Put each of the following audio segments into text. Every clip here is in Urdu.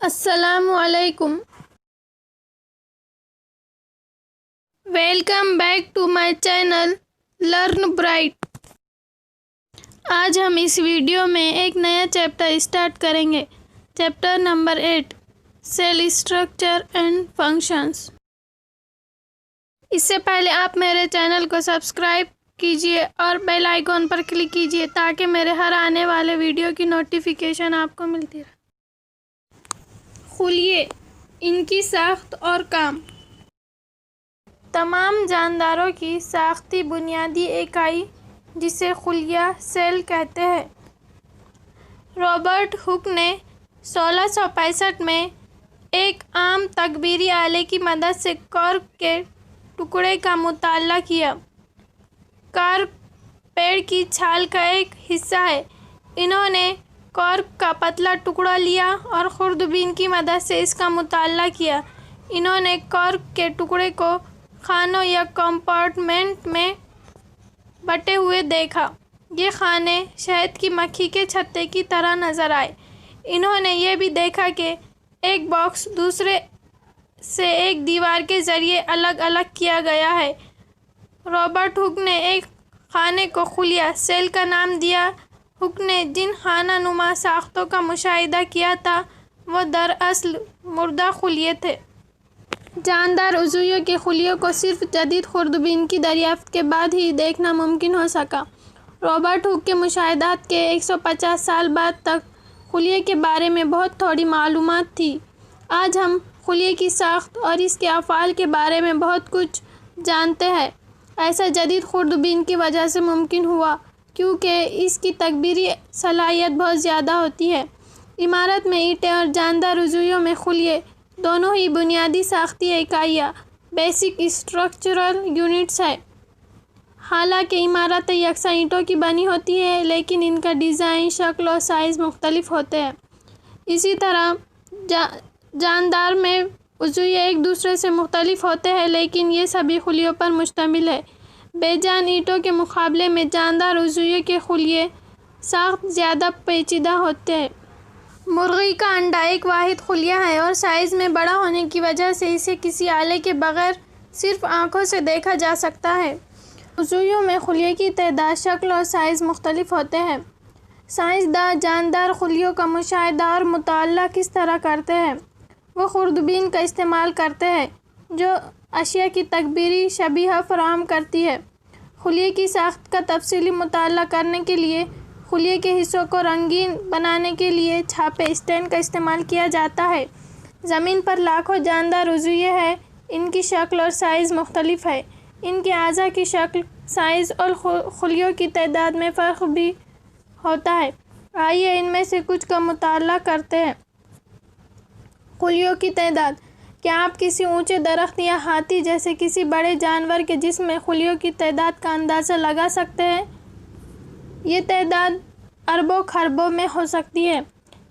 السلام علیکم. Welcome back to my channel Learn Bright. آج ہم اس ویڈیو میں ایک نیا چیپٹر اسٹارٹ کریں گے. Chapter number 8 cell structure and functions. اس سے پہلے آپ میرے چینل کو سبسکرائب کیجیے اور بیل آئیکن پر کلک کیجیے تاکہ میرے ہر آنے والے ویڈیو کی نوٹیفیکیشن آپ کو ملتی رہے. خلیے، ان کی ساخت اور کام. تمام جانداروں کی ساختی بنیادی اکائی جسے خلیہ سیل کہتے ہیں. رابرٹ ہک نے 1665 میں ایک عام تکبیری آلے کی مدد سے کارک کے ٹکڑے کا مطالعہ کیا. کارک پیڑ کی چھال کا ایک حصہ ہے. انہوں نے کارک کا پتلا ٹکڑا لیا اور خوردبین کی مدد سے اس کا مطالعہ کیا. انہوں نے کارک کے ٹکڑے کو خانوں یا کمپارٹمنٹ میں بٹے ہوئے دیکھا. یہ خانے شہد کی مکھی کے چھتے کی طرح نظر آئے. انہوں نے یہ بھی دیکھا کہ ایک باکس دوسرے سے ایک دیوار کے ذریعے الگ الگ کیا گیا ہے. رابرٹ ہک نے ایک خانے کو خلیہ سیل کا نام دیا. ہک نے جن خانہ نما ساختوں کا مشاہدہ کیا تھا وہ دراصل مردہ خلیے تھے. جاندار عضویوں کے خلیوں کو صرف جدید خوردبین کی دریافت کے بعد ہی دیکھنا ممکن ہو سکا. رابرٹ ہک کے مشاہدات کے 150 سال بعد تک خلیے کے بارے میں بہت تھوڑی معلومات تھی. آج ہم خلیے کی ساخت اور اس کے افعال کے بارے میں بہت کچھ جانتے ہیں. ایسا جدید خوردبین کی وجہ سے ممکن ہوا کیونکہ اس کی تکبیری صلاحیت بہت زیادہ ہوتی ہے. عمارت میں اینٹیں اور جاندار عضویوں میں خلیے دونوں ہی بنیادی ساختی اکائیاں بیسک اسٹرکچرل یونٹس ہیں. حالانکہ عمارتیں یکساں اینٹوں کی بنی ہوتی ہیں لیکن ان کا ڈیزائن، شکل اور سائز مختلف ہوتے ہیں. اسی طرح جاندار میں عضویے ایک دوسرے سے مختلف ہوتے ہیں لیکن یہ سبھی خلیوں پر مشتمل ہے. بے جان اینٹوں کے مقابلے میں جاندار عضویوں کے خلیے ساخت زیادہ پیچیدہ ہوتے ہیں. مرغی کا انڈا ایک واحد خلیہ ہے اور سائز میں بڑا ہونے کی وجہ سے اسے کسی آلے کے بغیر صرف آنکھوں سے دیکھا جا سکتا ہے. عضویوں میں خلیے کی تعداد، شکل اور سائز مختلف ہوتے ہیں. سائنسداں جاندار خلیوں کا مشاہدہ اور مطالعہ کس طرح کرتے ہیں؟ وہ خوردبین کا استعمال کرتے ہیں جو اشیاء کی تکبیری شبیہ فراہم کرتی ہے. خلیے کی ساخت کا تفصیلی مطالعہ کرنے کے لیے خلیے کے حصوں کو رنگین بنانے کے لیے چھاپے اسٹین کا استعمال کیا جاتا ہے. زمین پر لاکھوں جاندار عضویے ہیں. ان کی شکل اور سائز مختلف ہے. ان کے اعضاء کی شکل، سائز اور خلیوں کی تعداد میں فرق بھی ہوتا ہے. آئیے ان میں سے کچھ کا مطالعہ کرتے ہیں. خلیوں کی تعداد. کیا آپ کسی اونچے درخت یا ہاتھی جیسے کسی بڑے جانور کے جسم میں خلیوں کی تعداد کا اندازہ لگا سکتے ہیں؟ یہ تعداد اربوں خربوں میں ہو سکتی ہے.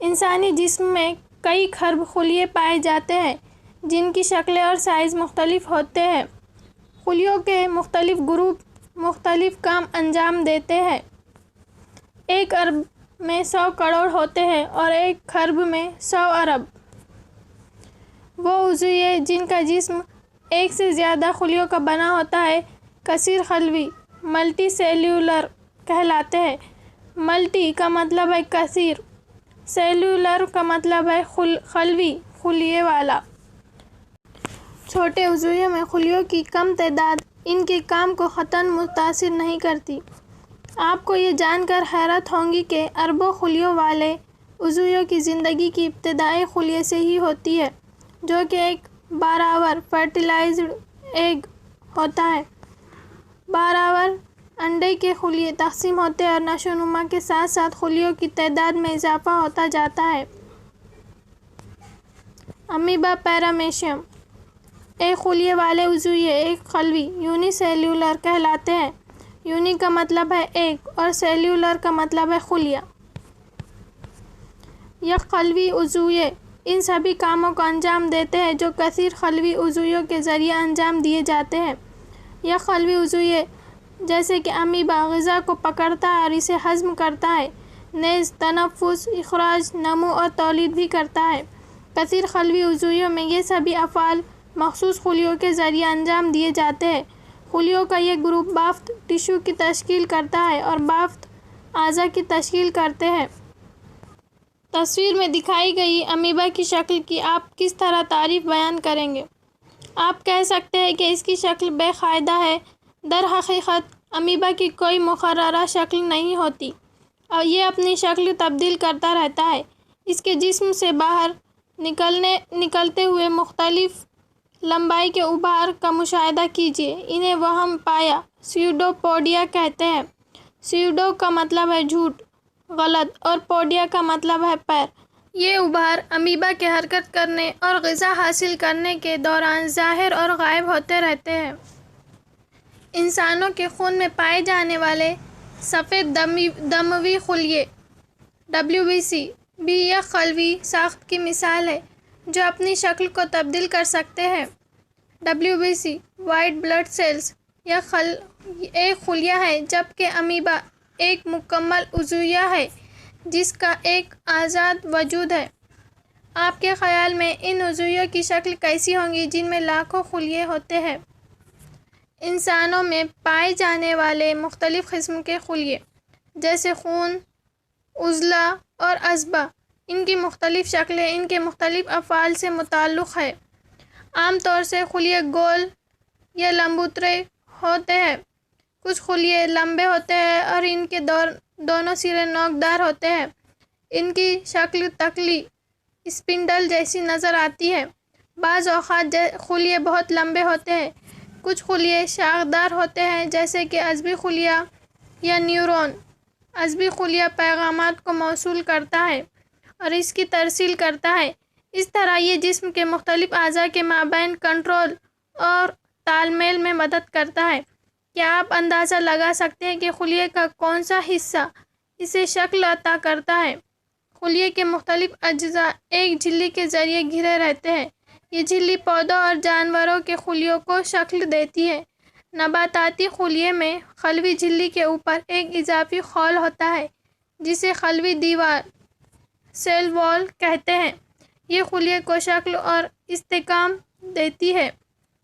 انسانی جسم میں کئی خرب خلیے پائے جاتے ہیں جن کی شکلیں اور سائز مختلف ہوتے ہیں. خلیوں کے مختلف گروپ مختلف کام انجام دیتے ہیں. ایک ارب میں 100 کروڑ ہوتے ہیں اور ایک خرب میں 100 ارب. وہ عضویے جن کا جسم ایک سے زیادہ خلیوں کا بنا ہوتا ہے کثیر خلوی ملٹی سیلیولر کہلاتے ہیں. ملٹی کا مطلب ہے کثیر، سیلیولر کا مطلب ہے خلوی، خلیے والا. چھوٹے عضویوں میں خلیوں کی کم تعداد ان کے کام کو قطعاً متاثر نہیں کرتی. آپ کو یہ جان کر حیرت ہوگی کہ اربوں خلیوں والے عضویوں کی زندگی کی ابتدا ایک خلیے سے ہی ہوتی ہے جو کہ ایک باراور فرٹیلائزڈ ایگ ہوتا ہے. باراور انڈے کے خلیے تقسیم ہوتے ہیں اور نشو و نما کے ساتھ ساتھ خلیوں کی تعداد میں اضافہ ہوتا جاتا ہے. امیبا پیرامیشیم. ایک خلیے والے عضویے ایک خلوی یونی سیلیولر کہلاتے ہیں. یونی کا مطلب ہے ایک اور سیلیولر کا مطلب ہے خلیہ. یک خلوی عضویے ان سبھی کاموں کو انجام دیتے ہیں جو کثیر خلوی عضویوں کے ذریعے انجام دیے جاتے ہیں. یک خلوی عضویے جیسے کہ امیبا غذا کو پکڑتا ہے اور اسے ہضم کرتا ہے، نیز تنفس، اخراج، نمو اور تولید بھی کرتا ہے. کثیر خلوی عضویوں میں یہ سبھی افعال مخصوص خلیوں کے ذریعے انجام دیے جاتے ہیں۔ خلیوں کا یہ گروپ بافت ٹشو کی تشکیل کرتا ہے اور بافت اعضاء کی تشکیل کرتے ہیں۔ تصویر میں دکھائی گئی امیبا کی شکل کی آپ کس طرح تعریف بیان کریں گے؟ آپ کہہ سکتے ہیں کہ اس کی شکل بے قاعدہ ہے۔ در حقیقت امیبا کی کوئی مقررہ شکل نہیں ہوتی اور یہ اپنی شکل تبدیل کرتا رہتا ہے۔ اس کے جسم سے باہر نکلتے ہوئے مختلف لمبائی کے ابھار کا مشاہدہ کیجیے۔ انہیں وہم پایا سیوڈوپوڈیا کہتے ہیں۔ سیوڈو کا مطلب ہے جھوٹ، غلط، اور پوڈیا کا مطلب ہے پیر۔ یہ ابھار امیبا کے حرکت کرنے اور غذا حاصل کرنے کے دوران ظاہر اور غائب ہوتے رہتے ہیں۔ انسانوں کے خون میں پائے جانے والے سفید دموی خلیے WBC بھی ایک خلوی ساخت کی مثال ہے جو اپنی شکل کو تبدیل کر سکتے ہیں۔ WBC وائٹ بلڈ سیلز ایک خلیہ ہے جبکہ امیبا ایک مکمل عضویہ ہے جس کا ایک آزاد وجود ہے۔ آپ کے خیال میں ان عضویوں کی شکل کیسی ہوگی جن میں لاکھوں خلیے ہوتے ہیں؟ انسانوں میں پائے جانے والے مختلف قسم کے خلیے جیسے خون، عضلہ اور اعصاب، ان کی مختلف شکلیں ان کے مختلف افعال سے متعلق ہیں۔ عام طور سے خلیے گول یا لمبوترے ہوتے ہیں۔ کچھ خلیے لمبے ہوتے ہیں اور ان کے دونوں سرے نوکدار ہوتے ہیں۔ ان کی شکل تکلی اسپنڈل جیسی نظر آتی ہے۔ بعض اوقات خلیے بہت لمبے ہوتے ہیں۔ کچھ خلیے شاخدار ہوتے ہیں جیسے کہ عصبی خلیہ یا نیورون۔ عصبی خلیہ پیغامات کو موصول کرتا ہے اور اس کی ترسیل کرتا ہے۔ اس طرح یہ جسم کے مختلف اعضاء کے مابین کنٹرول اور تال میل میں مدد کرتا ہے۔ کیا آپ اندازہ لگا سکتے ہیں کہ خلیے کا کون سا حصہ اسے شکل عطا کرتا ہے؟ خلیے کے مختلف اجزاء ایک جھلی کے ذریعے گھرے رہتے ہیں۔ یہ جھلی پودوں اور جانوروں کے خلیوں کو شکل دیتی ہے۔ نباتاتی خلیے میں خلوی جھلی کے اوپر ایک اضافی خول ہوتا ہے جسے خلوی دیوار سیل وال کہتے ہیں۔ یہ خلیے کو شکل اور استحکام دیتی ہے۔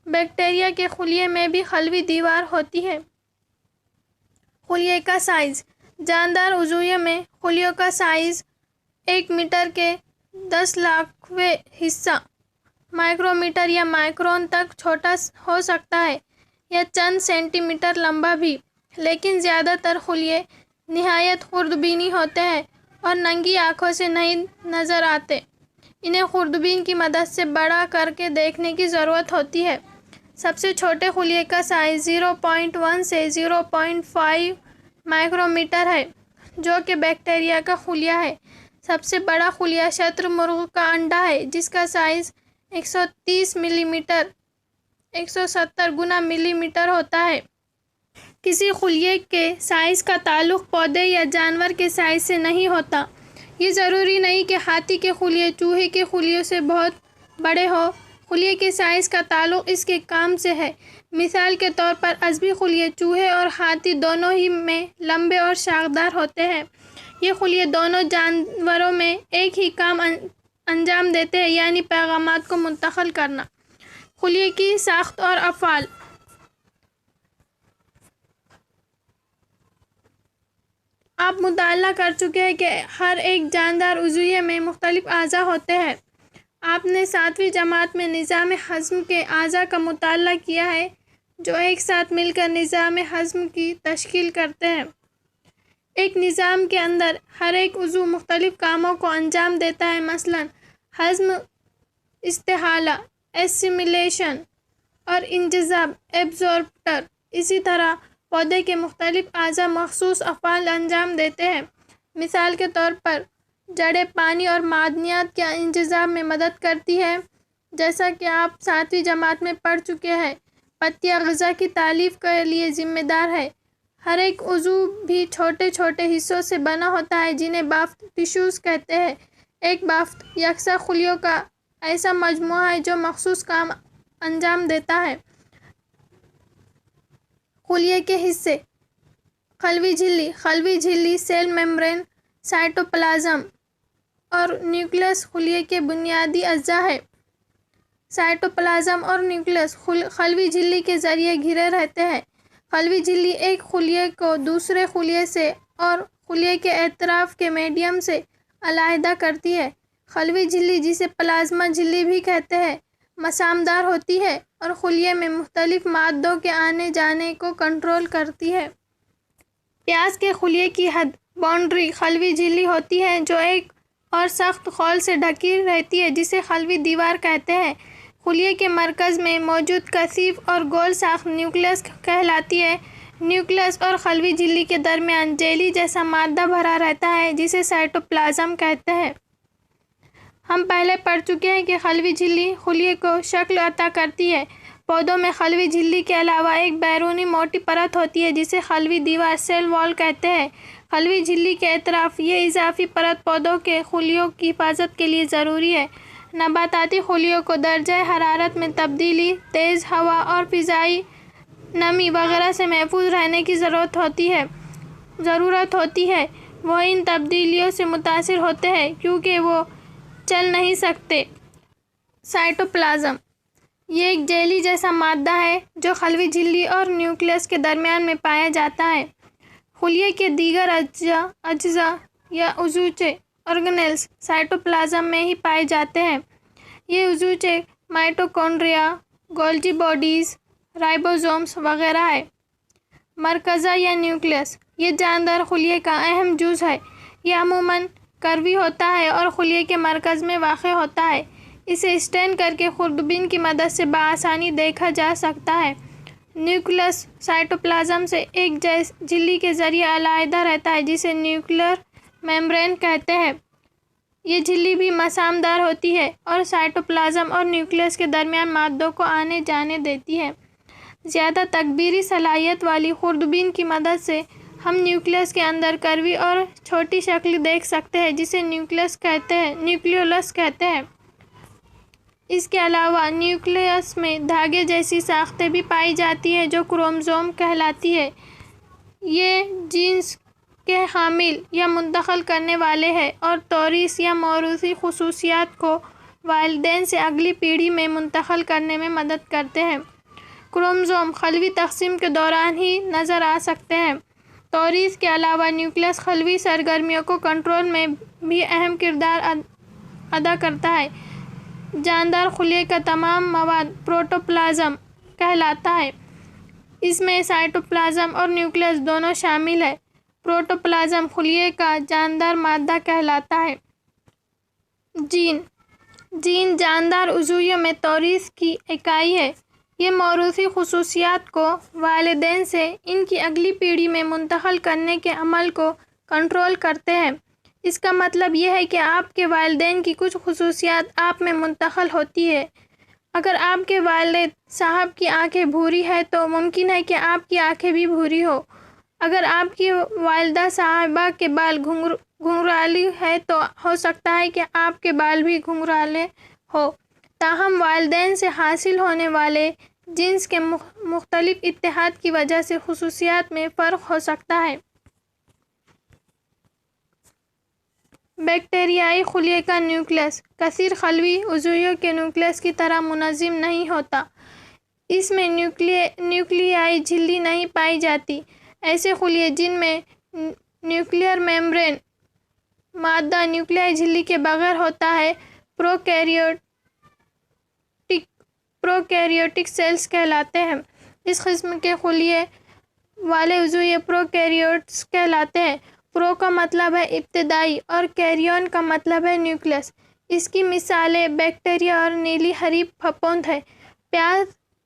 بیکٹیریا کے خلیے میں بھی خلوی دیوار ہوتی ہے۔ خلیے کا سائز۔ جاندار عضویوں میں خلیوں کا سائز 1 میٹر کے 10 لاکھویں حصہ مائکرومیٹر یا مائکرون تک چھوٹا ہو سکتا ہے یا چند سینٹی میٹر لمبا بھی، لیکن زیادہ تر خلیے نہایت خوردبینی ہوتے ہیں اور ننگی آنکھوں سے نہیں نظر آتے۔ انہیں خوردبین کی مدد سے بڑا کر کے دیکھنے کی ضرورت ہوتی ہے۔ سب سے چھوٹے خلیے کا سائز 0.1 سے 0.5 مائکرومیٹر ہے جو کہ بیکٹیریا کا خلیہ ہے۔ سب سے بڑا خلیہ شتر مرغ کا انڈا ہے جس کا سائز 130 ملی میٹر 170 گنا ملی میٹر ہوتا ہے۔ کسی خلیے کے سائز کا تعلق پودے یا جانور کے سائز سے نہیں ہوتا۔ یہ ضروری نہیں کہ ہاتھی کے خلیے چوہے کے خلیوں سے بہت بڑے ہوں۔ خلیے کے سائز کا تعلق اس کے کام سے ہے۔ مثال کے طور پر عصبی خلیے چوہے اور ہاتھی دونوں ہی میں لمبے اور شاخدار ہوتے ہیں۔ یہ خلیے دونوں جانوروں میں ایک ہی کام انجام دیتے ہیں، یعنی پیغامات کو منتقل کرنا۔ خلیے کی ساخت اور افعال۔ آپ مطالعہ کر چکے ہیں کہ ہر ایک جاندار عضویے میں مختلف اعضاء ہوتے ہیں۔ آپ نے 7ویں جماعت میں نظام ہضم کے اعضاء کا مطالعہ کیا ہے جو ایک ساتھ مل کر نظام ہضم کی تشکیل کرتے ہیں۔ ایک نظام کے اندر ہر ایک عضو مختلف کاموں کو انجام دیتا ہے، مثلاً ہضم، استحالہ، اسیمیلیشن اور انجذاب، ایبزورپٹر۔ اسی طرح پودے کے مختلف اعضاء مخصوص افعال انجام دیتے ہیں۔ مثال کے طور پر جڑیں پانی اور معدنیات کے انجذاب میں مدد کرتی ہیں۔ جیسا کہ آپ 7ویں جماعت میں پڑھ چکے ہیں، پتیاں غذا کی تالیف کے لیے ذمہ دار ہے۔ ہر ایک عضو بھی چھوٹے چھوٹے حصوں سے بنا ہوتا ہے جنہیں بافت ٹشوز کہتے ہیں۔ ایک بافت یکساں خلیوں کا ایسا مجموعہ ہے جو مخصوص کام انجام دیتا ہے۔ خلیے کے حصے۔ خلوی جھلی۔ خلوی جھلی سیل میمبرین، سائٹوپلازم، اور نیوکلیس خلیے کے بنیادی اجزاء ہیں۔ سائٹوپلازم اور نیوکلیس خلوی جھلی کے ذریعے گھرے رہتے ہیں۔ خلوی جھلی ایک خلیے کو دوسرے خلیے سے اور خلیے کے اطراف کے میڈیم سے علیحدہ کرتی ہے۔ خلوی جھلی، جسے پلازما جھلی بھی کہتے ہیں، مسامدار ہوتی ہے اور خلیے میں مختلف مادوں کے آنے جانے کو کنٹرول کرتی ہے۔ پیاز کے خلیے کی حد باؤنڈری خلوی جھلی ہوتی ہے، جو ایک اور سخت خول سے ڈھکی رہتی ہے، جسے خلوی دیوار کہتے ہیں۔ خلیے کے مرکز میں موجود کثیف اور گول ساخت نیوکلیس کہلاتی ہے۔ نیوکلیس اور خلوی جھلی کے درمیان جیلی جیسا مادہ بھرا رہتا ہے، جسے سائٹوپلازم کہتے ہیں۔ ہم پہلے پڑھ چکے ہیں کہ خلوی جھلی خلیے کو شکل عطا کرتی ہے۔ پودوں میں خلوی جھلی کے علاوہ ایک بیرونی موٹی پرت ہوتی ہے، جسے خلوی دیوار سیل وال کہتے ہیں۔ خلوی جھلی کے اطراف یہ اضافی پرت پودوں کے خلیوں کی حفاظت کے لیے ضروری ہے۔ نباتاتی خلیوں کو درجہ حرارت میں تبدیلی، تیز ہوا اور فضائی نمی وغیرہ سے محفوظ رہنے کی ضرورت ہوتی ہے۔ وہ ان تبدیلیوں سے متاثر ہوتے ہیں کیونکہ وہ چل نہیں سکتے۔ سائٹوپلازم یہ ایک جیلی جیسا مادہ ہے جو خلوی جھلی اور نیوکلیس کے درمیان میں پایا جاتا ہے۔ خلیے کے دیگر اجزاء یا عضوچے آرگنیلز سائٹوپلازم میں ہی پائے جاتے ہیں۔ یہ عضوچے مائٹوکونڈریا، گولجی باڈیز، رائبوزومز وغیرہ ہیں۔ مرکزہ یا نیوکلیس یہ جاندار خلیے کا اہم جز ہے۔ یہ عموماً کروی ہوتا ہے اور خلیے کے مرکز میں واقع ہوتا ہے۔ اسے اسٹین کر کے خوردبین کی مدد سے بآسانی دیکھا جا سکتا ہے۔ نیوکلیس سائٹوپلازم سے ایک جھلی کے ذریعے علیحدہ رہتا ہے، جسے نیوکلیئر میمبرین کہتے ہیں۔ یہ جھلی بھی مسامدار ہوتی ہے اور سائٹوپلازم اور نیوکلیس کے درمیان مادوں کو آنے جانے دیتی ہے۔ زیادہ تکبیری صلاحیت والی خوردبین کی مدد سے ہم نیوکلیس کے اندر کروی اور چھوٹی شکل دیکھ سکتے ہیں، جسے نیوکلیولس کہتے ہیں۔ اس کے علاوہ نیوکلیس میں دھاگے جیسی ساختیں بھی پائی جاتی ہیں جو کروموزوم کہلاتی ہیں۔ یہ جینز کے حامل یا منتقل کرنے والے ہیں اور توریث یا موروثی خصوصیات کو والدین سے اگلی پیڑھی میں منتقل کرنے میں مدد کرتے ہیں۔ کروموزوم خلوی تقسیم کے دوران ہی نظر آ سکتے ہیں۔ توریث کے علاوہ نیوکلیس خلوی سرگرمیوں کو کنٹرول میں بھی اہم کردار ادا کرتا ہے۔ جاندار خلیے کا تمام مواد پروٹوپلازم کہلاتا ہے۔ اس میں سائٹوپلازم اور نیوکلیس دونوں شامل ہیں۔ پروٹوپلازم خلیے کا جاندار مادہ کہلاتا ہے۔ جین جاندار عضویوں میں توریث کی اکائی ہے۔ یہ موروثی خصوصیات کو والدین سے ان کی اگلی پیڑھی میں منتقل کرنے کے عمل کو کنٹرول کرتے ہیں۔ اس کا مطلب یہ ہے کہ آپ کے والدین کی کچھ خصوصیات آپ میں منتقل ہوتی ہیں۔ اگر آپ کے والد صاحب کی آنکھیں بھوری ہیں تو ممکن ہے کہ آپ کی آنکھیں بھی بھوری ہوں۔ اگر آپ کی والدہ صاحبہ کے بال گھنگرالے ہیں تو ہو سکتا ہے کہ آپ کے بال بھی گھنگرالے ہوں۔ تاہم والدین سے حاصل ہونے والے جینز کے مختلف اتحاد کی وجہ سے خصوصیات میں فرق ہو سکتا ہے۔ بیکٹیریائی خلیے کا نیوکلیس کثیر خلوی عضویوں کے نیوکلیس کی طرح منظم نہیں ہوتا۔ اس میں نیوکلیائی جھلی نہیں پائی جاتی۔ ایسے خلیے جن میں نیوکلیئر میمبرین مادہ نیوکلیائی جھلی کے بغیر ہوتا ہے پروکیریوٹک سیلز کہلاتے ہیں۔ اس قسم کے خلیے والے عضوے پروکیریوٹس کہلاتے ہیں۔ پرو کا مطلب ہے ابتدائی اور کیریون کا مطلب ہے نیوکلیس۔ اس کی مثالیں بیکٹیریا اور نیلی ہری پھپھوند ہیں۔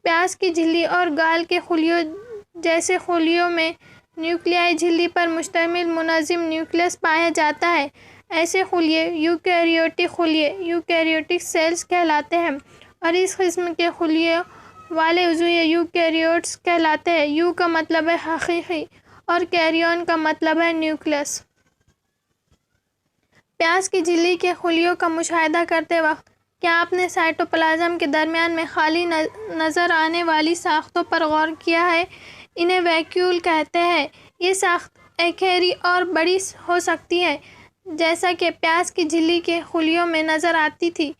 پیاز کی جھلی اور گال کے خلیوں جیسے خلیوں میں نیوکلیائی جھلی پر مشتمل منظم نیوکلیس پایا جاتا ہے۔ ایسے خلیے یوکیریوٹک خلیے یوکیریوٹک سیلز کہلاتے ہیں اور اس قسم کے خلیے والے عضوے یوکیریوٹس کہلاتے ہیں۔ یو کا مطلب ہے حقیقی اور کیریون کا مطلب ہے نیوکلیس۔ پیاز کی جھلی کے خلیوں کا مشاہدہ کرتے وقت کیا آپ نے سائٹوپلازم کے درمیان میں خالی نظر آنے والی ساختوں پر غور کیا ہے؟ انہیں ویکیول کہتے ہیں۔ یہ ساخت ایکھیری اور بڑی ہو سکتی ہے۔ جیسا کہ پیاز کی جھلی کے خلیوں میں نظر آتی تھی۔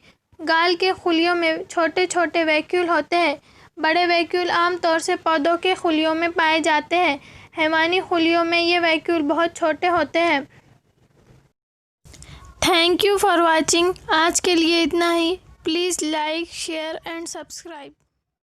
گال کے خلیوں میں چھوٹے چھوٹے ویکیول ہوتے ہیں۔ بڑے ویکیول عام طور سے پودوں کے خلیوں میں پائے جاتے ہیں۔ حیوانی خلیوں میں یہ ویکیول بہت چھوٹے ہوتے ہیں۔ Thank you for watching. آج کے لیے اتنا ہی۔ Please like, share and subscribe.